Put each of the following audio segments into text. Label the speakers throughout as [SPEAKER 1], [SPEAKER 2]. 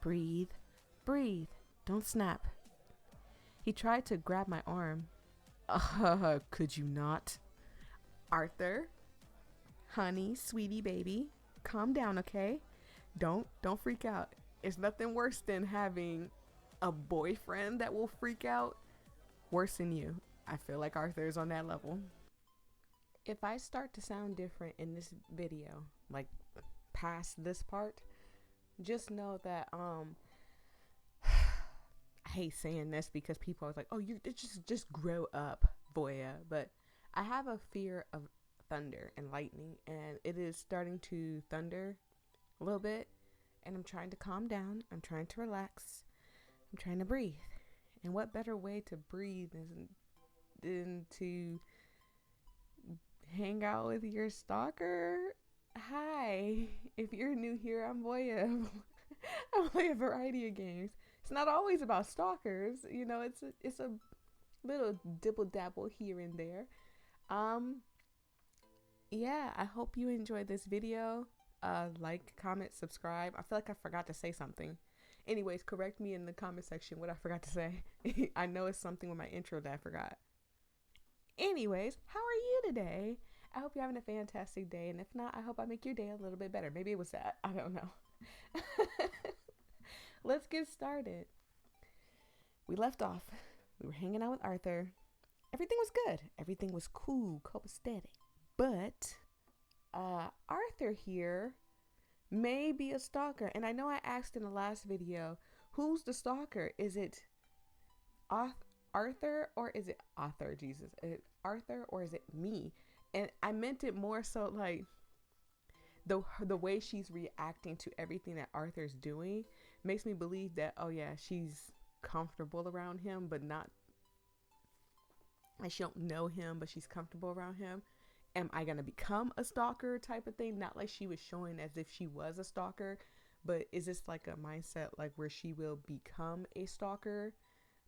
[SPEAKER 1] Breathe, breathe, don't snap. He tried to grab my arm. Could you not? Arthur, honey, sweetie baby, calm down, okay? Don't freak out. It's nothing worse than having a boyfriend that will freak out. Worse than you. I feel like Arthur is on that level. If I start to sound different in this video, like past this part, just know that I hate saying this because people are like, oh, you just grow up, voyia. But I have a fear of thunder and lightning, and it is starting to thunder a little bit, and I'm trying to calm down. I'm trying to relax. I'm trying to breathe. And what better way to breathe than to hang out with your stalker? Hi, if you're new here, I'm voyia. I play a variety of games. It's not always about stalkers, you know. It's a little dibble dabble here and there. Yeah, I hope you enjoyed this video. Like, comment, subscribe. I feel like I forgot to say something. Anyways, correct me in the comment section what I forgot to say. I know it's something with my intro that I forgot. Anyways, how are you today? I hope you're having a fantastic day, and if not, I hope I make your day a little bit better. Maybe it was that. I don't know. Let's get started. We left off. We were hanging out with Arthur. Everything was good. Everything was cool, copacetic. But Arthur here may be a stalker. And I know I asked in the last video, who's the stalker? Is it Arthur or is it Arthur? Jesus. Is it Arthur or is it me? And I meant it more so like the way she's reacting to everything that Arthur's doing makes me believe that, oh yeah, she's comfortable around him, but not like she don't know him, but she's comfortable around him. Am I gonna become a stalker type of thing? Not like she was showing as if she was a stalker, but is this like a mindset like where she will become a stalker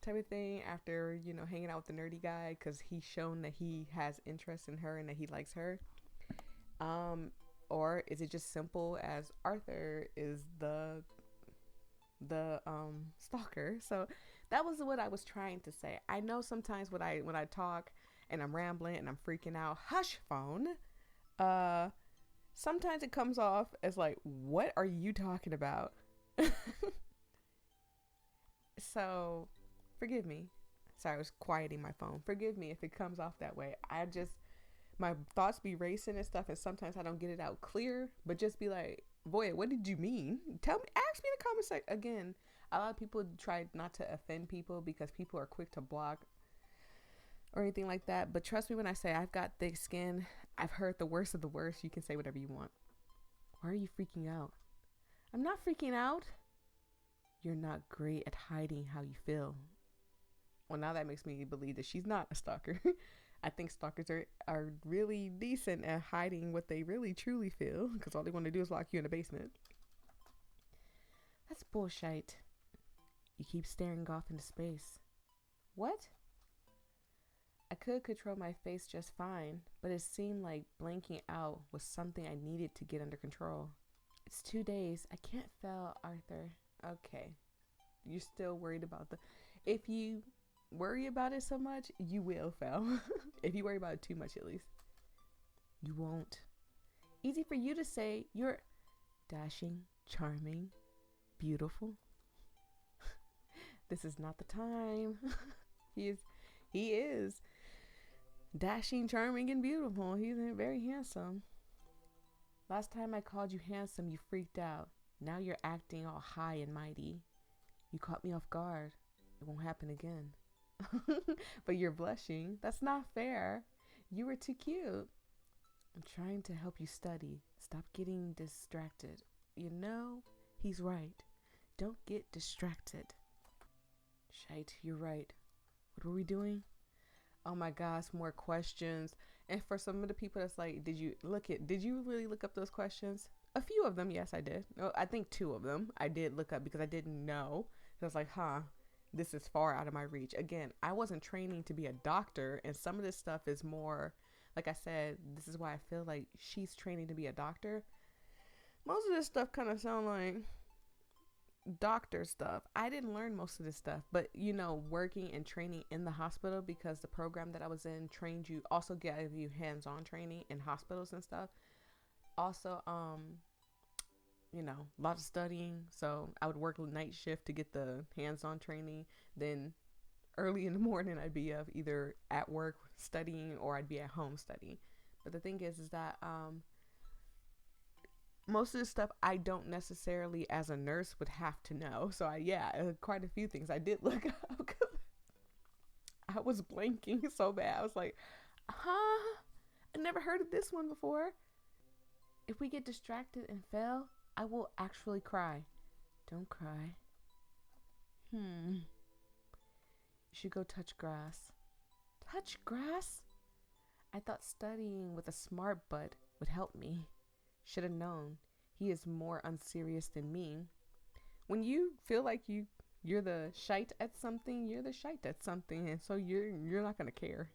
[SPEAKER 1] type of thing after, you know, hanging out with the nerdy guy because he's shown that he has interest in her and that he likes her? Or is it just simple as Arthur is the stalker? So that was what I was trying to say. I know sometimes when I talk and I'm rambling and I'm freaking out, hush phone, sometimes it comes off as like, what are you talking about? So forgive me. Sorry, I was quieting my phone. Forgive me if it comes off that way. My thoughts be racing and stuff, and sometimes I don't get it out clear, but just be like, boy, what did you mean? Tell me, ask me in the comments. Like, again, a lot of people try not to offend people because people are quick to block or anything like that. But trust me when I say I've got thick skin. I've heard the worst of the worst. You can say whatever you want. Why are you freaking out? I'm not freaking out. You're not great at hiding how you feel. Well, now that makes me believe that she's not a stalker. I think stalkers are really decent at hiding what they really truly feel because all they want to do is lock you in the basement. That's bullshit. You keep staring off into space. What? I could control my face just fine, but it seemed like blanking out was something I needed to get under control. It's 2 days. I can't fail, Arthur. Okay. You're still worried about if you worry about it so much, you will fail. If you worry about it too much, at least. You won't. Easy for you to say. You're dashing, charming, beautiful. This is not the time. He is dashing, charming, and beautiful. He's very handsome. Last time I called you handsome, you freaked out. Now you're acting all high and mighty. You caught me off guard. It won't happen again. But you're blushing. That's not fair. You were too cute. I'm trying to help you study. Stop getting distracted. You know, he's right. Don't get distracted. Shite, you're right. What were we doing? Oh my gosh, more questions. And for some of the people that's like, did you really look up those questions? A few of them, yes, I did. No, I think 2 of them I did look up because I didn't know. So I was like, this is far out of my reach. Again, I wasn't training to be a doctor, and some of this stuff is more, like I said, this is why I feel like she's training to be a doctor. Most of this stuff kind of sound like doctor stuff. I didn't learn most of this stuff, but you know, working and training in the hospital, because the program that I was in trained you, also gave you hands-on training in hospitals and stuff. Also, you know, a lot of studying. So I would work night shift to get the hands-on training. Then early in the morning, I'd be up either at work studying or I'd be at home studying. But the thing is that most of the stuff I don't necessarily, as a nurse, would have to know. So quite a few things I did look up because I was blanking so bad. I was like, huh? I never heard of this one before. If we get distracted and fail, I will actually cry. Don't cry. You should go touch grass. Touch grass? I thought studying with a smart butt would help me. Should have known. He is more unserious than me. When you feel like you're the shite at something, you're the shite at something, and so you're not gonna care.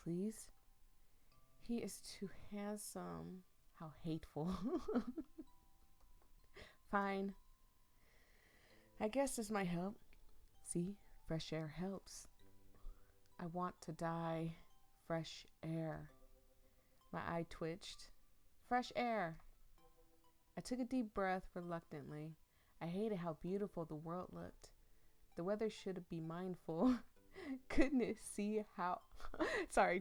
[SPEAKER 1] Please? He is too handsome. How hateful. Fine. I guess this might help. See, fresh air helps. I want to die. Fresh air. My eye twitched. Fresh air. I took a deep breath reluctantly. I hated how beautiful the world looked. The weather should be mindful. Couldn't it see how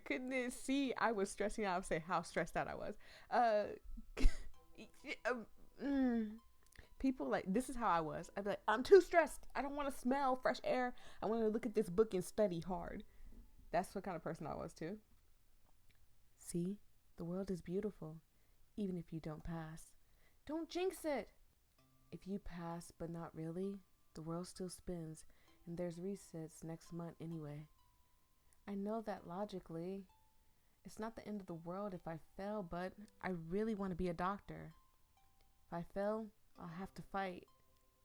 [SPEAKER 1] couldn't it see I was stressing out? I would say how stressed out I was. People like, this is how I was. I'd be like, I'm too stressed. I don't want to smell fresh air. I want to look at this book and study hard. That's what kind of person I was too. See, the world is beautiful, even if you don't pass. Don't jinx it. If you pass, but not really, the world still spins, and there's resets next month anyway. I know that logically. It's not the end of the world if I fail, but I really want to be a doctor. If I fail, I'll have to fight.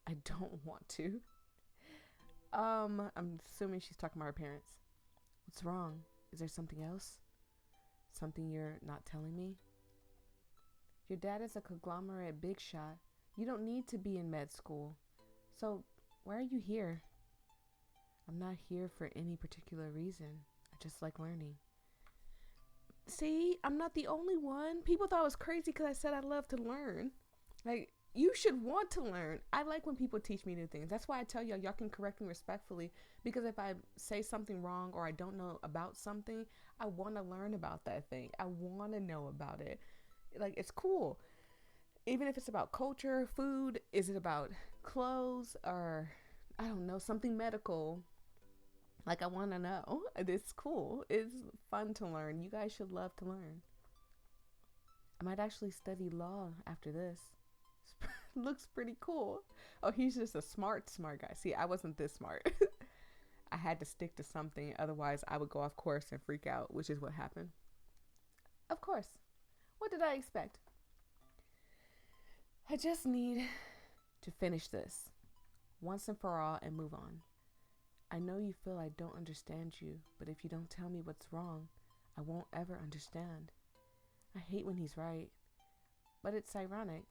[SPEAKER 1] I don't want to. I'm assuming she's talking about her parents. What's wrong? Is there something else? Something you're not telling me? Your dad is a conglomerate big shot. You don't need to be in med school. So, why are you here? I'm not here for any particular reason. I just like learning. See, I'm not the only one. People thought I was crazy because I said I love to learn. Like, you should want to learn. I like when people teach me new things. That's why I tell y'all can correct me respectfully, because if I say something wrong or I don't know about something, I want to learn about that thing. I want to know about it. Like, it's cool. Even if it's about culture, food, is it about clothes, or I don't know, something medical? Like, I want to know. It's cool. It's fun to learn. You guys should love to learn. I might actually study law after this. Looks pretty cool. Oh, he's just a smart guy. See, I wasn't this smart. I had to stick to something. Otherwise, I would go off course and freak out, which is what happened. Of course. What did I expect? I just need to finish this once and for all and move on. I know you feel I don't understand you, but if you don't tell me what's wrong, I won't ever understand. I hate when he's right, but it's ironic.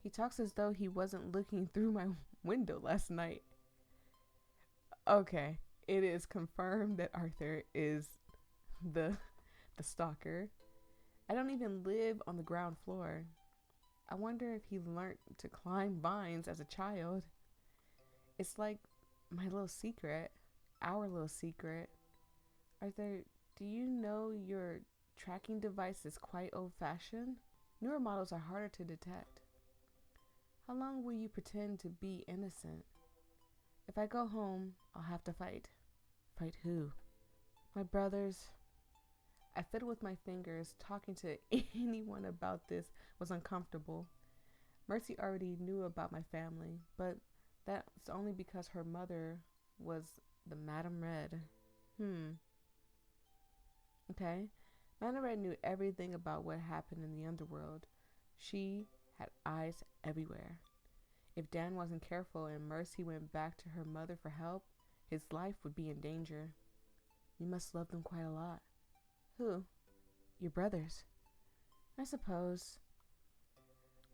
[SPEAKER 1] He talks as though he wasn't looking through my window last night. Okay, it is confirmed that Arthur is the stalker. I don't even live on the ground floor. I wonder if he learned to climb vines as a child. It's like my little secret, our little secret. Arthur, do you know your tracking device is quite old-fashioned? Newer models are harder to detect. How long will you pretend to be innocent? If I go home, I'll have to fight. Fight who? My brothers. I fiddled with my fingers. Talking to anyone about this was uncomfortable. Mercy already knew about my family, but that's only because her mother was the Madam Red. Okay. Madam Red knew everything about what happened in the underworld. She had eyes everywhere. If Dan wasn't careful and Mercy went back to her mother for help, his life would be in danger. You must love them quite a lot. Who? Your brothers. I suppose.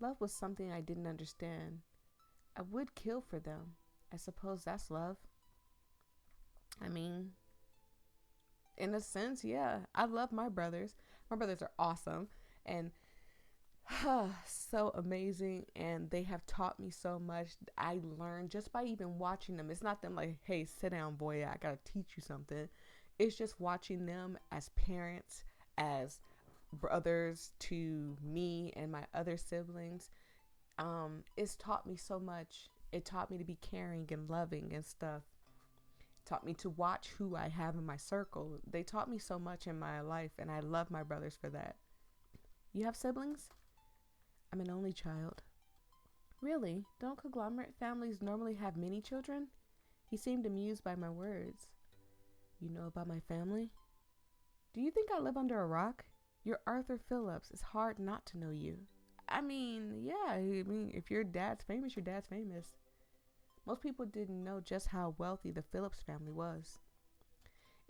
[SPEAKER 1] Love was something I didn't understand. I would kill for them. I suppose that's love. I mean, in a sense, yeah. I love my brothers. My brothers are awesome and so amazing, and they have taught me so much. I learned just by even watching them. It's not them like, hey, sit down, boy, I gotta teach you something. It's just watching them as parents, as brothers to me and my other siblings. It's taught me so much. It taught me to be caring and loving and stuff. It taught me to watch who I have in my circle. They taught me so much in my life, and I love my brothers for that. You have siblings? I'm an only child. Really? Don't conglomerate families normally have many children? He seemed amused by my words. You know about my family? Do you think I live under a rock? You're Arthur Phillips. It's hard not to know you. I mean, yeah, if your dad's famous, your dad's famous. Most people didn't know just how wealthy the Phillips family was.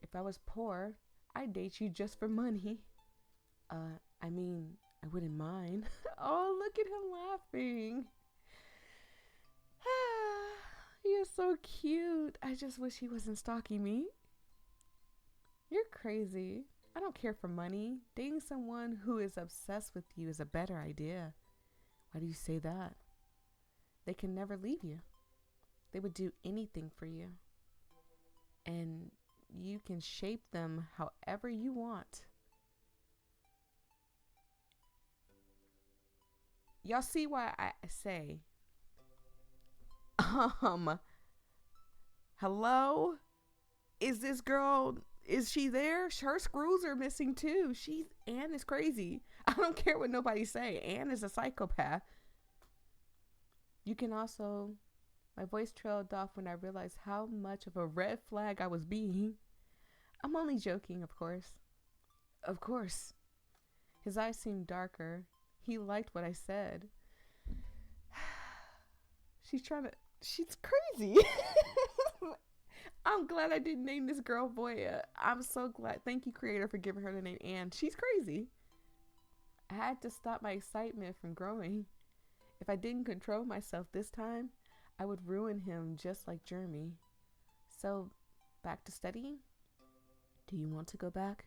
[SPEAKER 1] If I was poor, I'd date you just for money. I mean, I wouldn't mind. Oh, look at him laughing. He is so cute. I just wish he wasn't stalking me. You're crazy. I don't care for money. Dating someone who is obsessed with you is a better idea. Why do you say that? They can never leave you. They would do anything for you. And you can shape them however you want. Y'all see why I say, hello? Is this girl, is she there? Her screws are missing too. Anne is crazy. I don't care what nobody say. Anne is a psychopath. You can also, my voice trailed off when I realized how much of a red flag I was being. I'm only joking, of course. Of course. His eyes seemed darker. He liked what I said. She's crazy. I'm glad I didn't name this girl Voyia. I'm so glad. Thank you, creator, for giving her the name Anne. She's crazy. I had to stop my excitement from growing. If I didn't control myself this time, I would ruin him just like Jeremy. So, back to studying? Do you want to go back?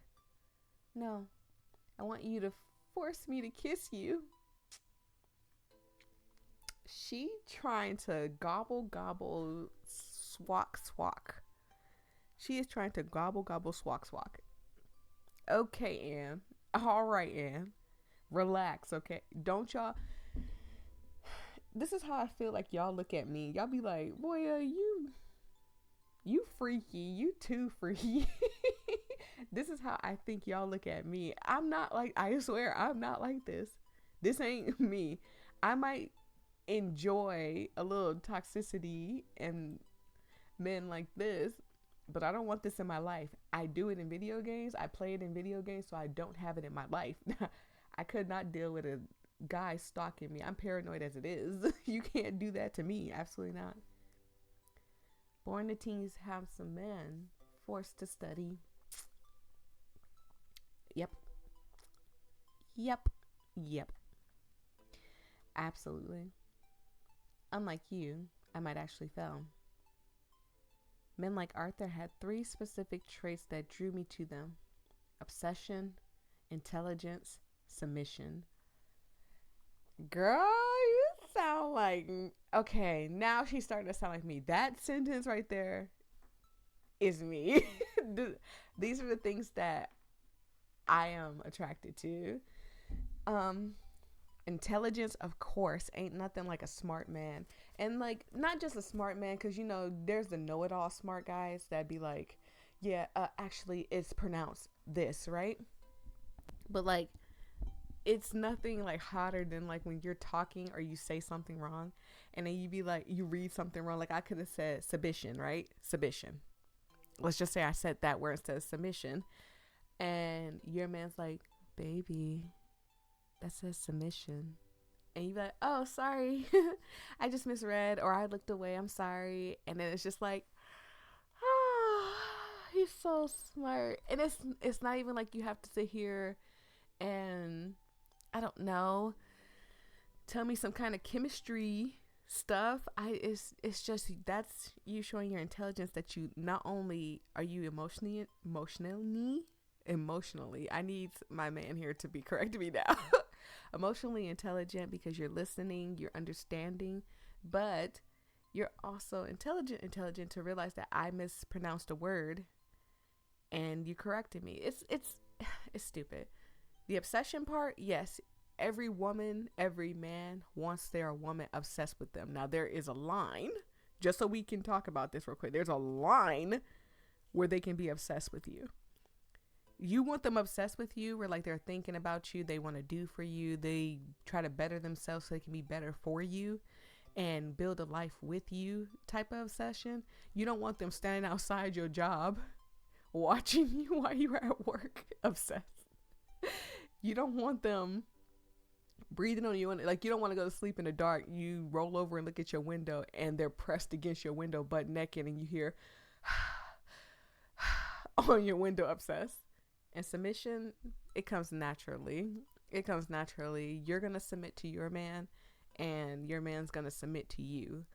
[SPEAKER 1] No. I want you to force me to kiss you. She trying to gobble swak. She is trying to gobble swak. Okay, Anne. All right, Anne. Relax, okay? Don't y'all. This is how I feel like y'all look at me. Y'all be like, boy, you freaky. You too freaky. This is how I think y'all look at me. I swear, I'm not like this. This ain't me. I might enjoy a little toxicity and men like this, but I don't want this in my life. I do it in video games. I play it in video games, so I don't have it in my life. I could not deal with a guy stalking me. I'm paranoid as it is. You can't do that to me. Absolutely not. Born to teens have some men forced to study. Yep. Absolutely. Unlike you, I might actually fail. Men like Arthur had 3 specific traits that drew me to them: obsession, intelligence, submission. Girl, you sound like... Okay, now she's starting to sound like me. That sentence right there is me. These are the things that I am attracted to. Intelligence, of course, ain't nothing like a smart man. And like, not just a smart man, because there's the know-it-all smart guys that be like, yeah, actually it's pronounced this, right? But like, it's nothing like hotter than like when you're talking or you say something wrong and then you be like, you read something wrong. Like I could have said submission, right? Submission. Let's just say I said that where it says submission, and your man's like, baby, that says submission. And you be like, oh, sorry. I just misread, or I looked away. I'm sorry. And then it's just like, oh, he's so smart. And it's not even like you have to sit here and, I don't know, tell me some kind of chemistry stuff. It's just that's you showing your intelligence that you not only are you emotionally. I need my man here to be correcting me now. Emotionally intelligent because you're listening, you're understanding, but you're also intelligent to realize that I mispronounced a word and you corrected me. It's stupid. The obsession part, yes, every woman, every man wants their woman obsessed with them. Now there is a line, just so we can talk about this real quick. There's a line where they can be obsessed with you. You want them obsessed with you where like they're thinking about you, they want to do for you, they try to better themselves so they can be better for you and build a life with you type of obsession. You don't want them standing outside your job watching you while you're at work obsessed. You don't want them breathing on you, and like you don't want to go to sleep in the dark. You roll over and look at your window and they're pressed against your window butt naked and you hear on your window obsessed. And submission, it comes naturally. You're going to submit to your man and your man's going to submit to you.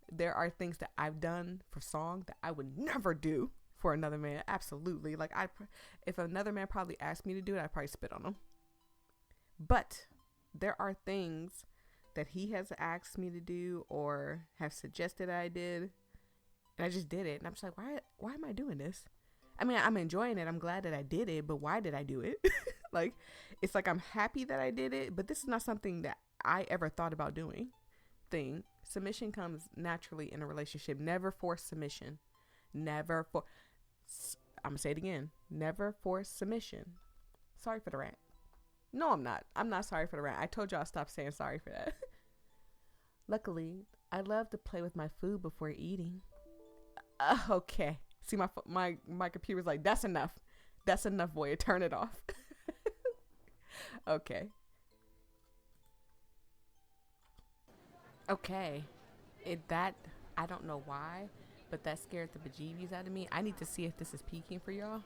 [SPEAKER 1] There are things that I've done for song that I would never do for another man. Absolutely. Like if another man probably asked me to do it, I'd probably spit on him. But there are things that he has asked me to do or have suggested I did, and I just did it. And I'm just like, why am I doing this? I mean, I'm enjoying it. I'm glad that I did it, but why did I do it? Like, it's like I'm happy that I did it, but this is not something that I ever thought about doing. Submission comes naturally in a relationship. Never force submission. I'm going to say it again. Never force submission. Sorry for the rant. No, I'm not. I'm not sorry for the rant. I told y'all stop saying sorry for that. Luckily, I love to play with my food before eating. Okay. See, my computer's like, that's enough. That's enough, voyia. Turn it off. Okay. I don't know why, but that scared the bejeebies out of me. I need to see if this is peaking for y'all.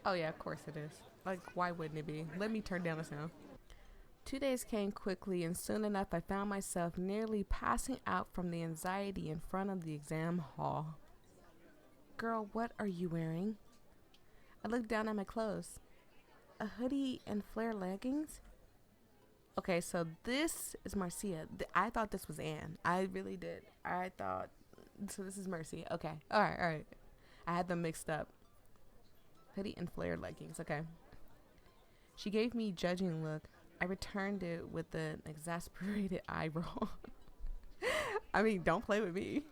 [SPEAKER 1] Oh yeah, of course it is. Like, why wouldn't it be? Let me turn down the sound. 2 days came quickly, and soon enough I found myself nearly passing out from the anxiety in front of the exam hall. Girl, what are you wearing? I looked down at my clothes. A hoodie and flare leggings? Okay, so this is Marcia. I thought this was Anne. I really did. So this is Mercy. Okay. All right. I had them mixed up. Hoodie and flare leggings. Okay. She gave me a judging look. I returned it with an exasperated eye roll. I mean, don't play with me.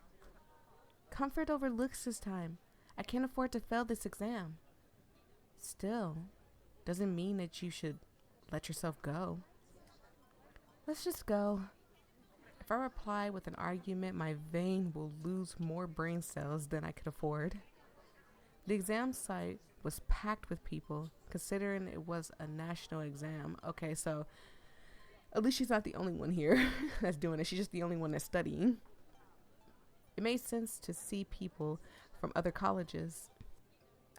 [SPEAKER 1] Comfort over looks this time. I can't afford to fail this exam. Still, doesn't mean that you should let yourself go. Let's just go. If I reply with an argument, my vein will lose more brain cells than I could afford. The exam site was packed with people, considering it was a national exam. Okay, so at least she's not the only one here that's doing it. She's just the only one that's studying. It made sense to see people from other colleges.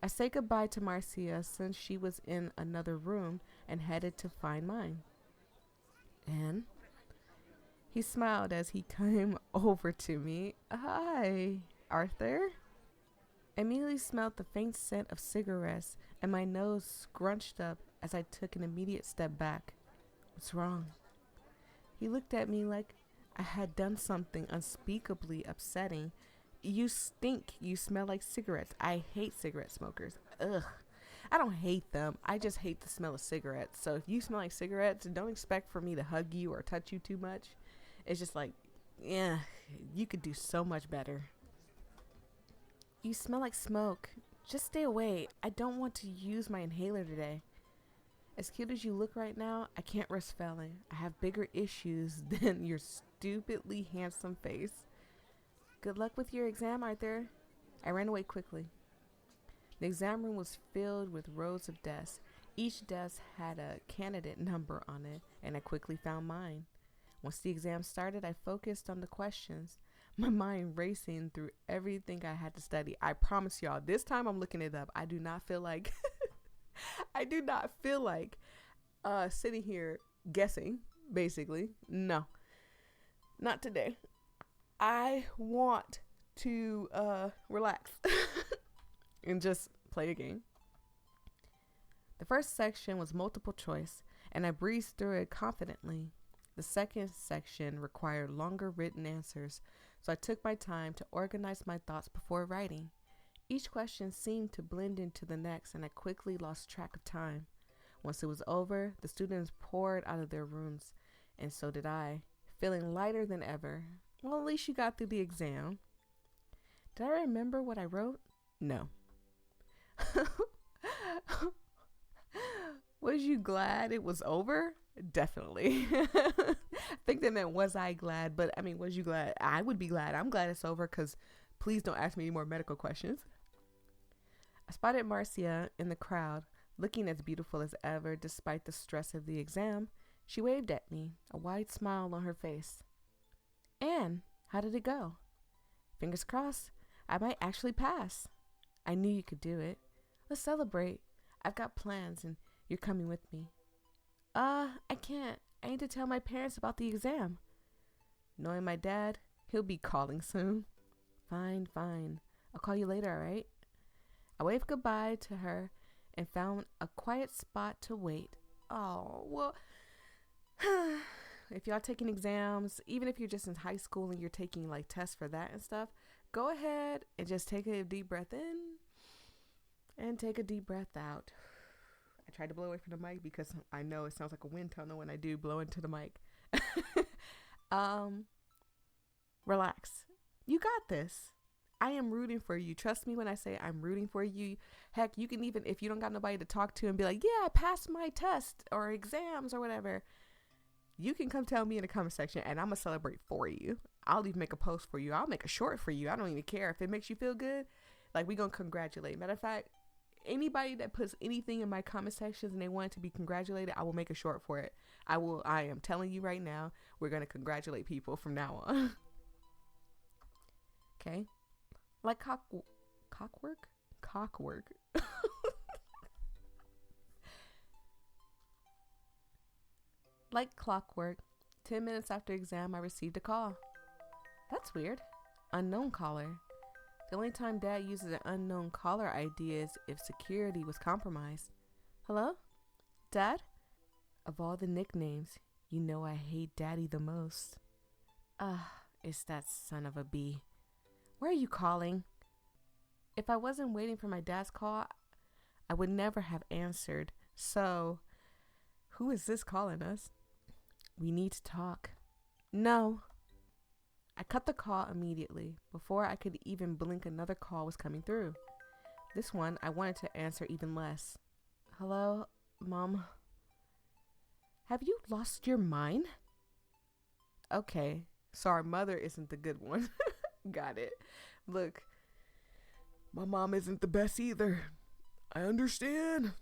[SPEAKER 1] I said goodbye to Marcia since she was in another room and headed to find mine. And he smiled as he came over to me. Hi, Arthur. I immediately smelled the faint scent of cigarettes and my nose scrunched up as I took an immediate step back. What's wrong? He looked at me like I had done something unspeakably upsetting. You stink. You smell like cigarettes. I hate cigarette smokers. Ugh. I don't hate them. I just hate the smell of cigarettes. So if you smell like cigarettes, don't expect for me to hug you or touch you too much. It's just like, yeah, you could do so much better. You smell like smoke. Just stay away. I don't want to use my inhaler today. As cute as you look right now, I can't risk failing. I have bigger issues than your stupidly handsome face. Good luck with your exam, Arthur. I ran away quickly. The exam room was filled with rows of desks. Each desk had a candidate number on it, and I quickly found mine. Once the exam started, I focused on the questions, my mind racing through everything I had to study. I promise y'all, this time I'm looking it up. I do not feel like sitting here guessing, basically. No. Not today. I want to relax and just play a game. The first section was multiple choice, and I breezed through it confidently. The second section required longer written answers, so I took my time to organize my thoughts before writing. Each question seemed to blend into the next, and I quickly lost track of time. Once it was over, the students poured out of their rooms, and so did I, feeling lighter than ever. Well, at least you got through the exam. Did I remember what I wrote? No. Was you glad it was over? Definitely. I think they meant, was I glad? But I mean, was you glad? I would be glad. I'm glad it's over because please don't ask me any more medical questions. I spotted Marcia in the crowd, looking as beautiful as ever despite the stress of the exam. She waved at me, a wide smile on her face. Anne, how did it go? Fingers crossed. I might actually pass. I knew you could do it. Let's celebrate. I've got plans and you're coming with me. I can't. I need to tell my parents about the exam. Knowing my dad, he'll be calling soon. Fine. I'll call you later, all right? I waved goodbye to her and found a quiet spot to wait. Oh, well, if y'all taking exams, even if you're just in high school and you're taking like tests for that and stuff, go ahead and just take a deep breath in and take a deep breath out. I tried to blow away from the mic because I know it sounds like a wind tunnel when I do blow into the mic. Relax. You got this. I am rooting for you. Trust me when I say I'm rooting for you. Heck, you can even, if you don't got nobody to talk to and be like, yeah, I passed my test or exams or whatever, you can come tell me in the comment section and I'm going to celebrate for you. I'll even make a post for you. I'll make a short for you. I don't even care if it makes you feel good. Like, we going to congratulate. Matter of fact, anybody that puts anything in my comment sections and they want to be congratulated, I will make a short for it. I am telling you right now, we're going to congratulate people from now on. Okay. Like cockwork? Like clockwork, 10 minutes after exam, I received a call. That's weird. Unknown caller. The only time Dad uses an unknown caller ID is if security was compromised. Hello? Dad? Of all the nicknames, you know I hate Daddy the most. It's that son of a bee. Where are you calling? If I wasn't waiting for my dad's call, I would never have answered. So, who is this calling us? We need to talk. No. I cut the call immediately. Before I could even blink, another call was coming through. This one, I wanted to answer even less. Hello, Mom? Have you lost your mind? Okay, so our mother isn't the good one. Got it. Look, my mom isn't the best either. I understand.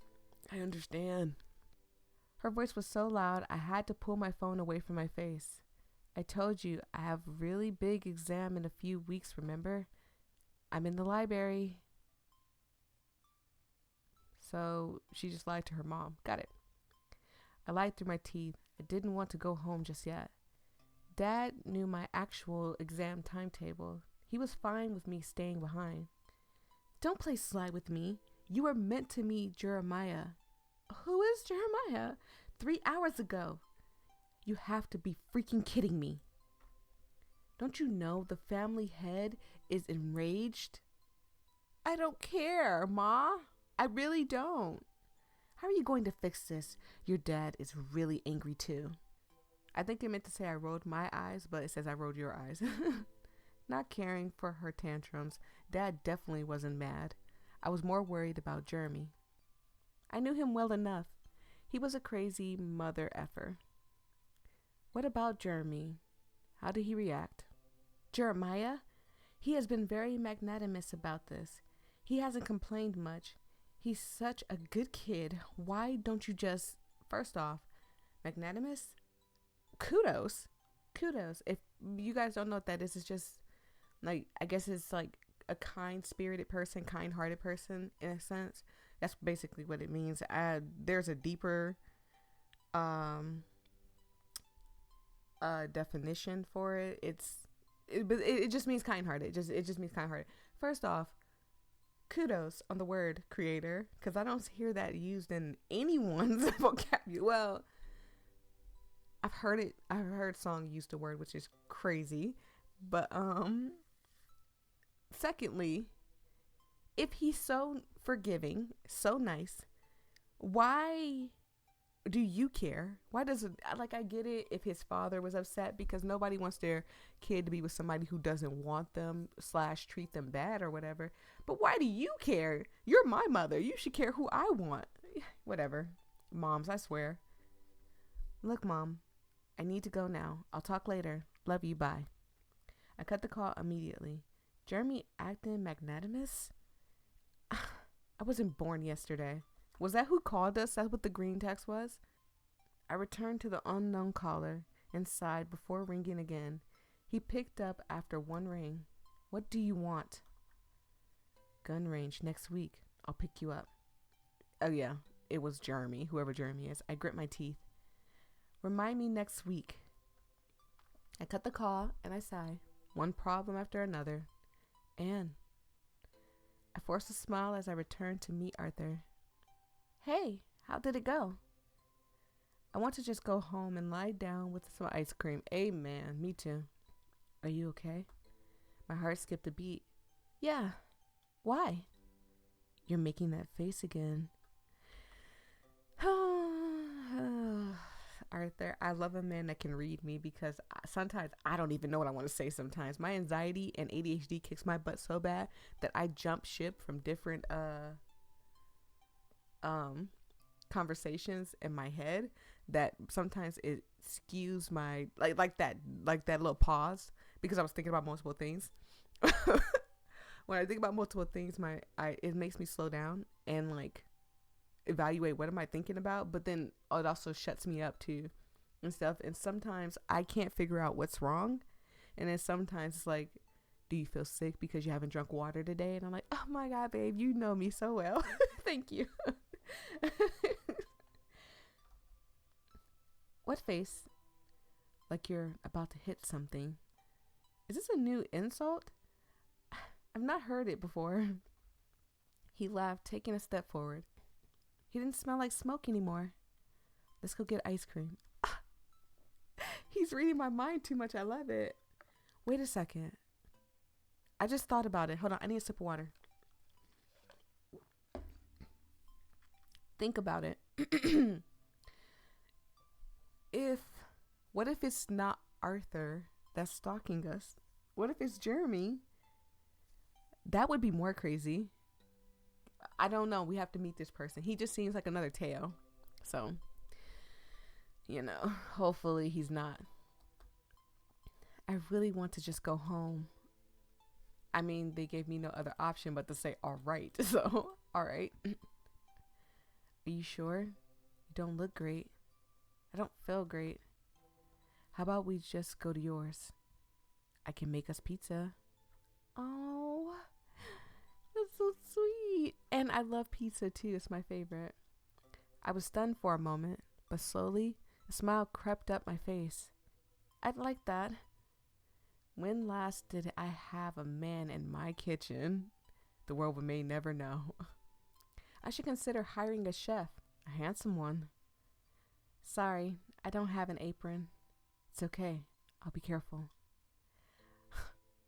[SPEAKER 1] Her voice was so loud, I had to pull my phone away from my face. I told you I have a really big exam in a few weeks, remember? I'm in the library. So she just lied to her mom. Got it. I lied through my teeth. I didn't want to go home just yet. Dad knew my actual exam timetable. He was fine with me staying behind. Don't play sly with me. You were meant to meet Jeremiah. Who is Jeremiah? 3 hours ago. You have to be freaking kidding me. Don't you know the family head is enraged? I don't care, Ma. I really don't. How are you going to fix this? Your dad is really angry too. I think it meant to say I rolled my eyes, but it says I rolled your eyes. Not caring for her tantrums, Dad definitely wasn't mad. I was more worried about Jeremy. I knew him well enough. He was a crazy mother effer. What about Jeremy? How did he react? Jeremiah? He has been very magnanimous about this. He hasn't complained much. He's such a good kid. Why don't you just... First off, magnanimous? Kudos. If you guys don't know what that is, it's just like, I guess it's like a kind-spirited person, kind-hearted person in a sense. That's basically what it means. There's a deeper definition for it. It just means kind-hearted. It just means kind-hearted. First off, kudos on the word creator, because I don't hear that used in anyone's vocabulary. Well, I've heard song use the word, which is crazy. But secondly, if he's so forgiving, so nice, why do you care? Why does it, like, I get it if his father was upset, because nobody wants their kid to be with somebody who doesn't want them / treat them bad or whatever. But why do you care? You're my mother. You should care who I want. Whatever. Moms, I swear. Look, Mom, I need to go now. I'll talk later. Love you. Bye. I cut the call immediately. Jeremy acting magnanimous? I wasn't born yesterday. Was that who called us? That's what the green text was? I returned to the unknown caller and sighed before ringing again. He picked up after one ring. What do you want? Gun range next week. I'll pick you up. Oh yeah, it was Jeremy, whoever Jeremy is. I grit my teeth. Remind me next week. I cut the call and I sigh. One problem after another. Anne. I forced a smile as I returned to meet Arthur. Hey, how did it go? I want to just go home and lie down with some ice cream. Amen. Me too. Are you okay? My heart skipped a beat. Yeah. Why? You're making that face again. Arthur, I love a man that can read me, because sometimes I don't even know what I want to say sometimes. My anxiety and ADHD kicks my butt so bad that I jump ship from different conversations in my head, that sometimes it skews my like that little pause, because I was thinking about multiple things. When I think about multiple things, it makes me slow down and like evaluate what am I thinking about, but then it also shuts me up too and stuff. And sometimes I can't figure out what's wrong, and then sometimes it's like, do you feel sick because you haven't drunk water today? And I'm like, oh my god, babe, you know me so well. Thank you. What face? Like you're about to hit something. Is this a new insult? I've not heard it before. He laughed, taking a step forward. He didn't smell like smoke anymore. Let's go get ice cream. He's reading my mind too much. I love it. Wait a second. I just thought about it. Hold on. I need a sip of water. Think about it. What if it's not Arthur that's stalking us? What if it's Jeremy? That would be more crazy. I don't know. We have to meet this person. He just seems like another Teo. So, hopefully he's not. I really want to just go home. I mean, they gave me no other option but to say, all right. So, all right. Are you sure? You don't look great. I don't feel great. How about we just go to yours? I can make us pizza. Oh, that's so sweet. And I love pizza too. It's my favorite. I was stunned for a moment, but slowly a smile crept up my face. I'd like that. When last did I have a man in my kitchen? The world may never know. I should consider hiring a chef, a handsome one. Sorry, I don't have an apron. It's okay. I'll be careful.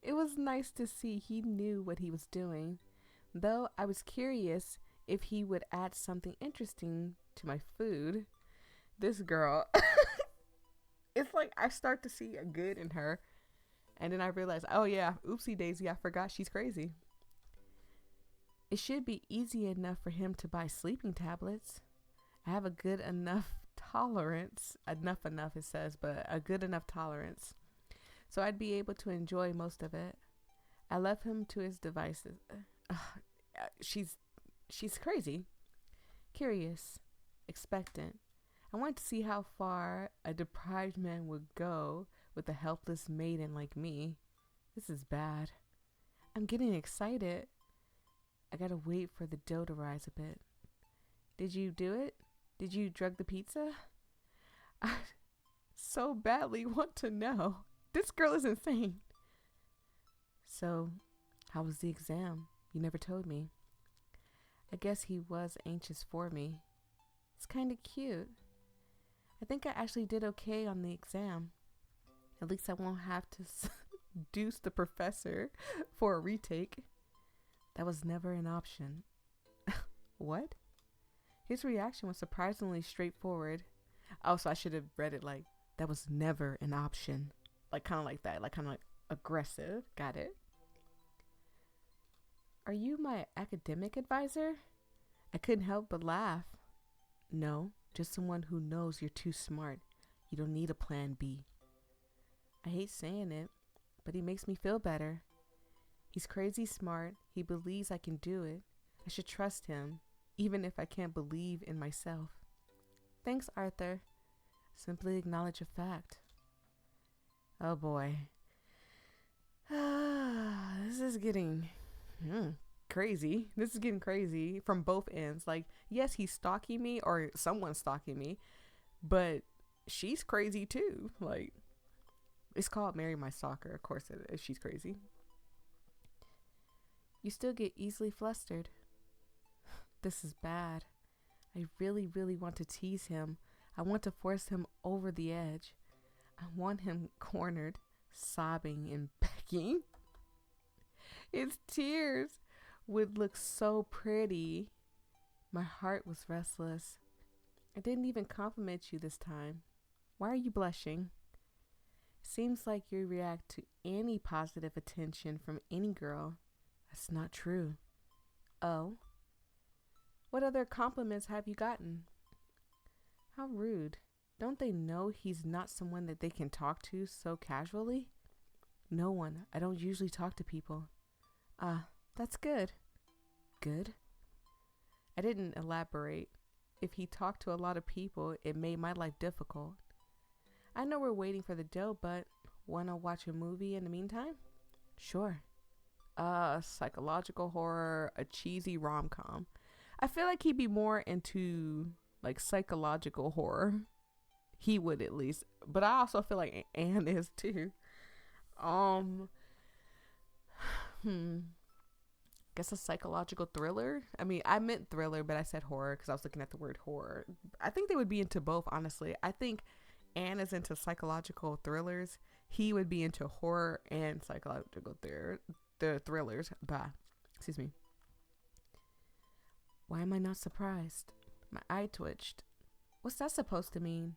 [SPEAKER 1] It was nice to see he knew what he was doing, though I was curious if he would add something interesting to my food. This girl, it's like I start to see a good in her, and then I realize, oh yeah, oopsie daisy, I forgot she's crazy. It should be easy enough for him to buy sleeping tablets. I have a good enough tolerance, enough it says, but a good enough tolerance. So I'd be able to enjoy most of it. I left him to his devices. She's crazy. Curious. Expectant. I wanted to see how far a deprived man would go with a helpless maiden like me. This is bad. I'm getting excited. I gotta wait for the dough to rise a bit. Did you do it? Did you drug the pizza? so badly want to know. This girl is insane. So, how was the exam? You never told me. I guess he was anxious for me. It's kind of cute. I think I actually did okay on the exam. At least I won't have to deuce the professor for a retake. That was never an option. What? His reaction was surprisingly straightforward. Oh, so I should have read it like, that was never an option. Like, kind of like that. Like, kind of like aggressive. Got it. Are you my academic advisor? I couldn't help but laugh. No, just someone who knows you're too smart. You don't need a plan B. I hate saying it, but he makes me feel better. He's crazy smart. He believes I can do it. I should trust him, even if I can't believe in myself. Thanks, Arthur. Simply acknowledge a fact. Oh boy. This is getting crazy. This is getting crazy from both ends. Like, yes, he's stalking me, or someone's stalking me, but she's crazy too. Like, it's called Marry My Stalker. Of course it is. She's crazy. You still get easily flustered. This is bad. I really, really want to tease him. I want to force him over the edge. I want him cornered, sobbing and begging. His tears would look so pretty. My heart was restless. I didn't even compliment you this time. Why are you blushing? Seems like you react to any positive attention from any girl. That's not true. Oh? What other compliments have you gotten? How rude. Don't they know he's not someone that they can talk to so casually? No one. I don't usually talk to people. That's good. Good? I didn't elaborate. If he talked to a lot of people, it made my life difficult. I know we're waiting for the dough, but wanna watch a movie in the meantime? Sure. Psychological horror, a cheesy rom-com. I feel like he'd be more into like psychological horror. He would, at least. But I also feel like Anne is too. Guess a psychological thriller. I mean, I meant thriller, but I said horror because I was looking at the word horror. I think they would be into both, honestly. I think Anne is into psychological thrillers. He would be into horror and psychological thrillers. Excuse me. Why am I not surprised? My eye twitched. What's that supposed to mean?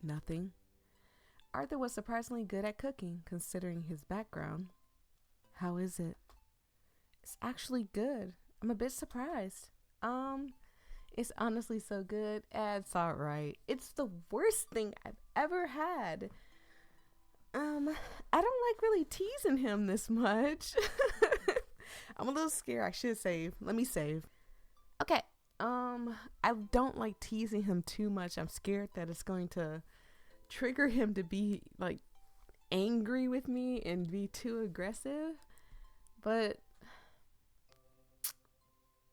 [SPEAKER 1] Nothing. Arthur was surprisingly good at cooking, considering his background. How is it? It's actually good. I'm a bit surprised. It's honestly so good. It's alright. It's the worst thing I've ever had. I don't like really teasing him this much. I'm a little scared. I should save. Let me save. Okay. I don't like teasing him too much. I'm scared that it's going to trigger him to be like angry with me and be too aggressive. But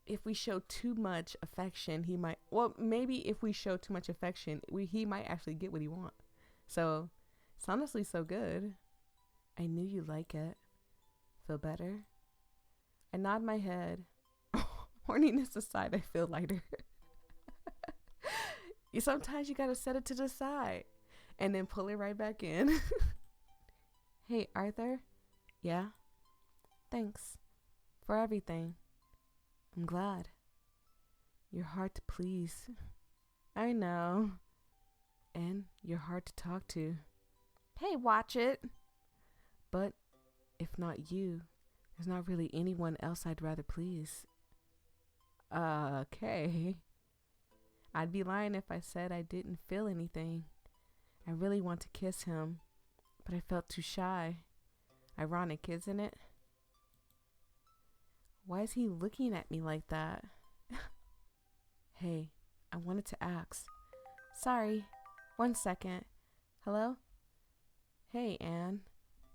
[SPEAKER 1] if we show too much affection, he might, well, maybe if we show too much affection, he might actually get what he wants. So it's honestly so good. I knew you like it. Feel better? I nod my head. Horniness aside, I feel lighter. Sometimes you gotta set it to the side and then pull it right back in. Hey, Arthur? Yeah? Thanks for everything. I'm glad. You're hard to please. I know. And you're hard to talk to. Hey, watch it. But if not you, there's not really anyone else I'd rather please. Okay. I'd be lying if I said I didn't feel anything. I really want to kiss him, but I felt too shy. Ironic, isn't it? Why is he looking at me like that? Hey, I wanted to ask. Sorry, 1 second. Hello? Hey, Anne.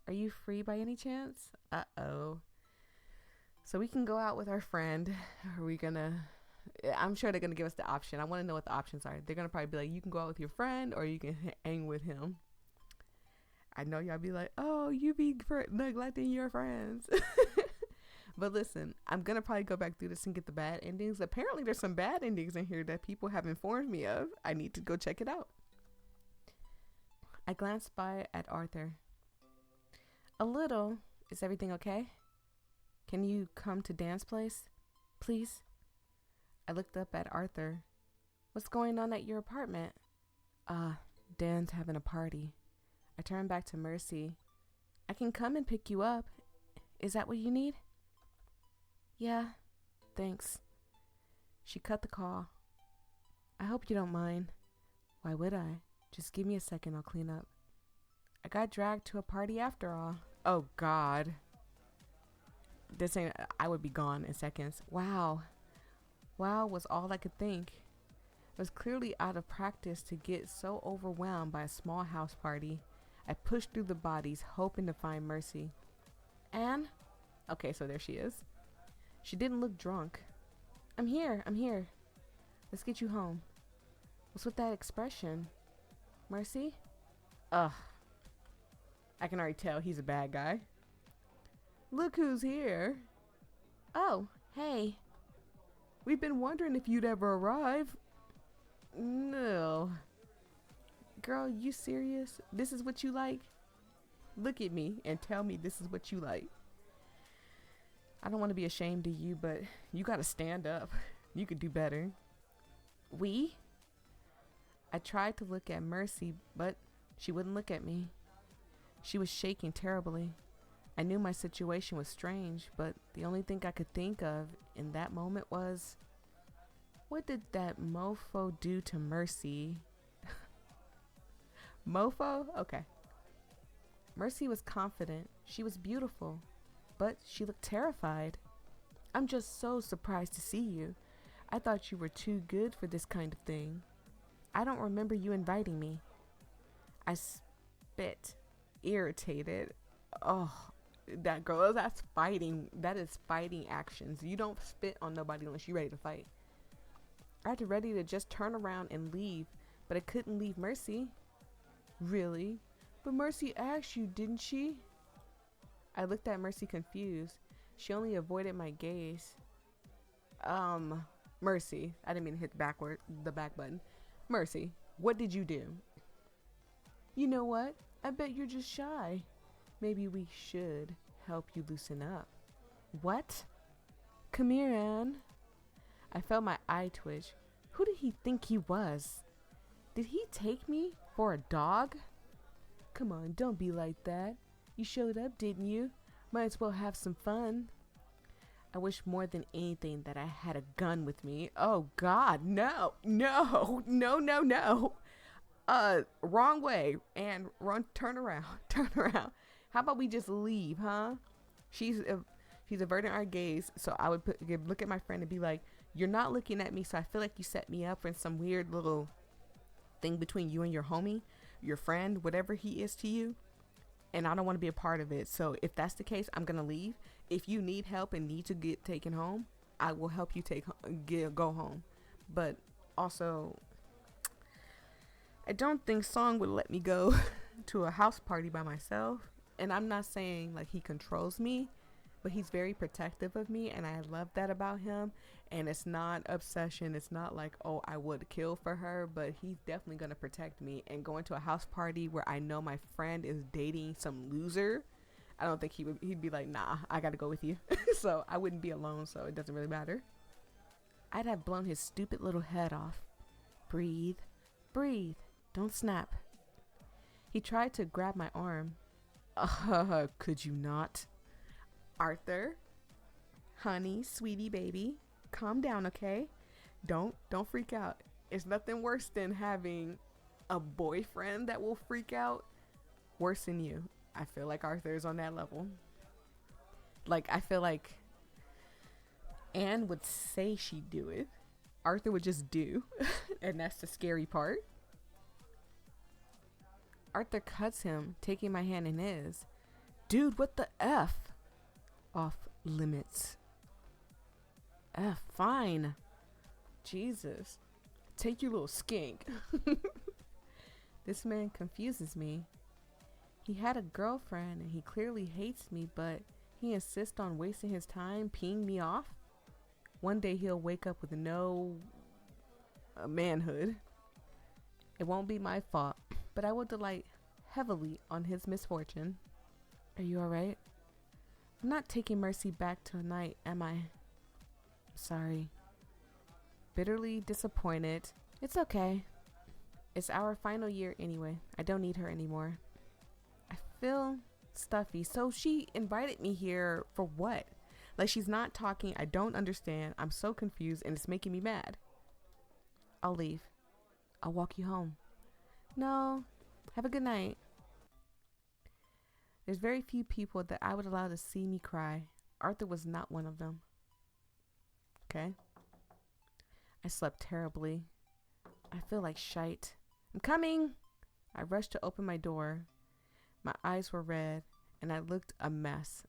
[SPEAKER 1] Are you free by any chance? Uh-oh. So we can go out with our friend. Are we gonna... I'm sure they're gonna give us the option. I want to know what the options are. They're gonna probably be like, you can go out with your friend or you can hang with him. I know y'all be like, oh, you be neglecting your friends. But listen, I'm going to probably go back through this and get the bad endings. Apparently, there's some bad endings in here that people have informed me of. I need to go check it out. I glanced by at Arthur. A little. Is everything okay? Can you come to Dan's place, please? I looked up at Arthur. What's going on at your apartment? Dan's having a party. I turned back to Mercy. I can come and pick you up. Is that what you need? Yeah, thanks. She cut the call. I hope you don't mind. Why would I? Just give me a second, I'll clean up. I got dragged to a party after all. Oh, God. This ain't, I would be gone in seconds. Wow. Wow was all I could think. I was clearly out of practice to get so overwhelmed by a small house party. I pushed through the bodies, hoping to find Mercy. Anne? Okay, so there she is. She didn't look drunk. I'm here. Let's get you home. What's with that expression? Mercy? Ugh. I can already tell he's a bad guy. Look who's here. Oh, hey. We've been wondering if you'd ever arrive. No. Girl, you serious? This is what you like? Look at me and tell me this is what you like. I don't want to be ashamed of you, but you gotta stand up. You could do better. We? I tried to look at Mercy, but she wouldn't look at me. She was shaking terribly. I knew my situation was strange, but the only thing I could think of in that moment was, what did that mofo do to Mercy? Mofo? Okay. Mercy was confident. She was beautiful, but she looked terrified. I'm just so surprised to see you. I thought you were too good for this kind of thing. I don't remember you inviting me. I spit, irritated. Oh, that girl, that's fighting. That is fighting actions. You don't spit on nobody unless you're ready to fight. I had to ready to just turn around and leave, but I couldn't leave Mercy. Really? But Mercy asked you, didn't she? I looked at Mercy confused. She only avoided my gaze. Mercy. I didn't mean to hit the back button. Mercy, what did you do? You know what? I bet you're just shy. Maybe we should help you loosen up. What? Come here, Anne. I felt my eye twitch. Who did he think he was? Did he take me for a dog? Come on, don't be like that. You showed up, didn't you? Might as well have some fun. I wish more than anything that I had a gun with me. Oh, God, no. Wrong way. And turn around. How about we just leave, huh? She's averting our gaze, so I would look at my friend and be like, you're not looking at me, so I feel like you set me up for some weird little thing between you and your homie, your friend, whatever he is to you, and I don't want to be a part of it. So if that's the case, I'm gonna leave. If you need help and need to get taken home, I will help you go home. But also, I don't think Song would let me go to a house party by myself. And I'm not saying like he controls me, but he's very protective of me, and I love that about him. And it's not obsession. It's not like, oh, I would kill for her, but he's definitely going to protect me. And going to a house party where I know my friend is dating some loser, I don't think he'd be like, nah, I got to go with you. So I wouldn't be alone, so it doesn't really matter. I'd have blown his stupid little head off. Breathe. Don't snap. He tried to grab my arm. Could you not? Arthur, honey, sweetie, baby, calm down, okay? Don't freak out. It's nothing worse than having a boyfriend that will freak out. Worse than you. I feel like Arthur is on that level. Like, I feel like Anne would say she'd do it. Arthur would just do. And that's the scary part. Arthur cuts him, taking my hand in his. Dude, what the F? Off limits. Fine. Jesus. Take you little skink. This man confuses me. He had a girlfriend and he clearly hates me, but he insists on wasting his time peeing me off. One day he'll wake up with no manhood. It won't be my fault, but I will delight heavily on his misfortune. Are you alright? I'm not taking Mercy back tonight, am I? Sorry. Bitterly disappointed. It's okay. It's our final year anyway. I don't need her anymore. I feel stuffy. So she invited me here for what? Like, she's not talking. I don't understand. I'm so confused and it's making me mad. I'll leave. I'll walk you home. No. Have a good night. There's very few people that I would allow to see me cry. Arthur was not one of them. Okay. I slept terribly. I feel like shite. I'm coming. I rushed to open my door. My eyes were red and I looked a mess.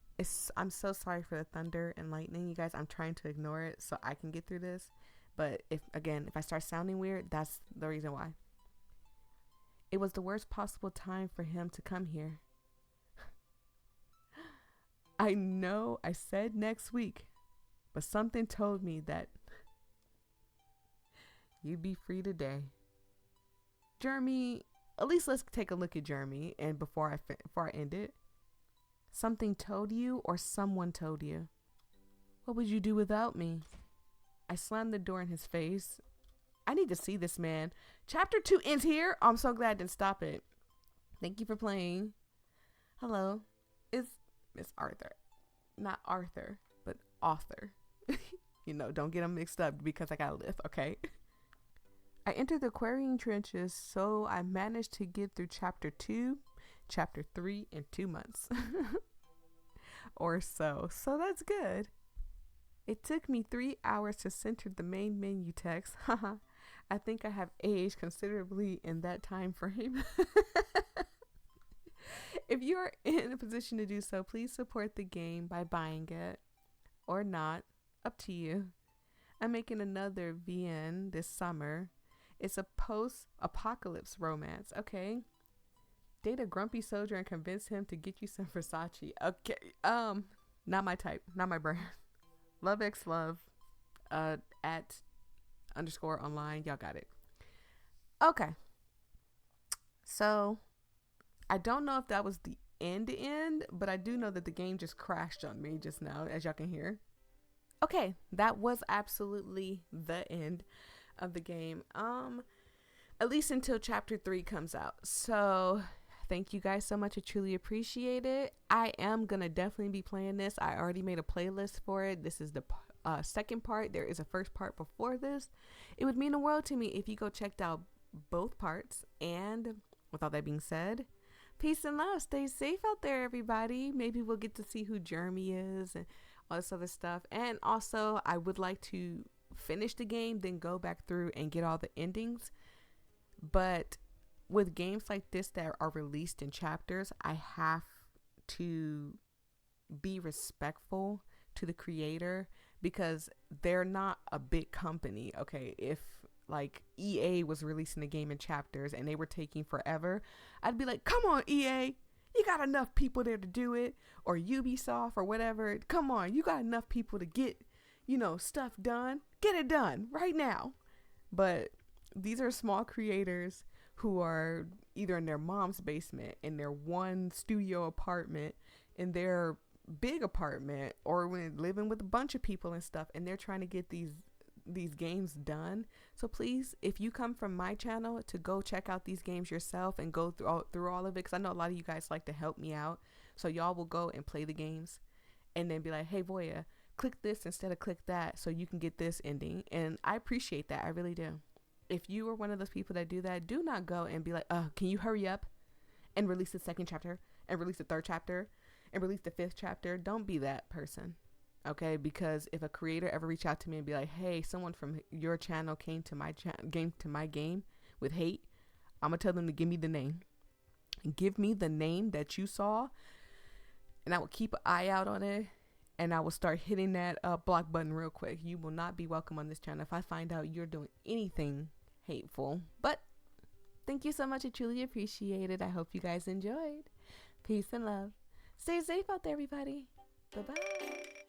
[SPEAKER 1] I'm so sorry for the thunder and lightning, you guys. I'm trying to ignore it so I can get through this. But if I start sounding weird, that's the reason why. It was the worst possible time for him to come here. I know I said next week, but something told me that you'd be free today. Jeremy, at least let's take a look at Jeremy and before I end it. Something told you or someone told you? What would you do without me? I slammed the door in his face. I need to see this man. Chapter 2 ends here. Oh, I'm so glad I didn't stop it. Thank you for playing. Hello. It's Miss Arthur. Not Arthur, but author. You know, don't get them mixed up because I gotta live, okay? I entered the quarrying trenches, so I managed to get through chapter 2, chapter 3 in 2 months. Or so. So that's good. It took me 3 hours to center the main menu text. Haha. I think I have aged considerably in that time frame. If you are in a position to do so, please support the game by buying it. Or not. Up to you. I'm making another VN this summer. It's a post-apocalypse romance. Okay. Date a grumpy soldier and convince him to get you some Versace. Okay. Not my type. Not my brand. Love X Love. At _online. Y'all got it. Okay. So I don't know if that was the end, but I do know that the game just crashed on me just now, as y'all can hear. Okay, that was absolutely the end of the game. At least until chapter 3 comes out. So thank you guys so much. I truly appreciate it. I am gonna definitely be playing this. I already made a playlist for it. This is the second part. There is a first part before this. It would mean the world to me if you go check out both parts. And with all that being said, peace and love. Stay safe out there, everybody. Maybe we'll get to see who Jeremy is and all this other stuff. And also, I would like to finish the game, then go back through and get all the endings. But with games like this that are released in chapters, I have to be respectful to the creator because they're not a big company. Okay, if like EA was releasing the game in chapters and they were taking forever, I'd be like, come on, EA, you got enough people there to do it. Or Ubisoft or whatever, come on, you got enough people to get, stuff done. Get it done right now. But these are small creators who are either in their mom's basement, in their one studio apartment, in their big apartment, or when living with a bunch of people and stuff, and they're trying to get these games done. So please, if you come from my channel to go check out these games yourself and go through all of it, because I know a lot of you guys like to help me out, so y'all will go and play the games and then be like, hey Voyia, click this instead of click that so you can get this ending. And I appreciate that. I really do. If you are one of those people that do that, do not go and be like, can you hurry up and release the second chapter and release the third chapter and release the 5th chapter. Don't be that person. Okay, because if a creator ever reach out to me and be like, hey, someone from your channel came to my game with hate, I'm gonna tell them to give me the name. Give me the name that you saw, and I will keep an eye out on it, and I will start hitting that block button real quick. You will not be welcome on this channel if I find out you're doing anything hateful. But thank you so much. I truly appreciate it. I hope you guys enjoyed. Peace and love. Stay safe out there, everybody. Bye bye.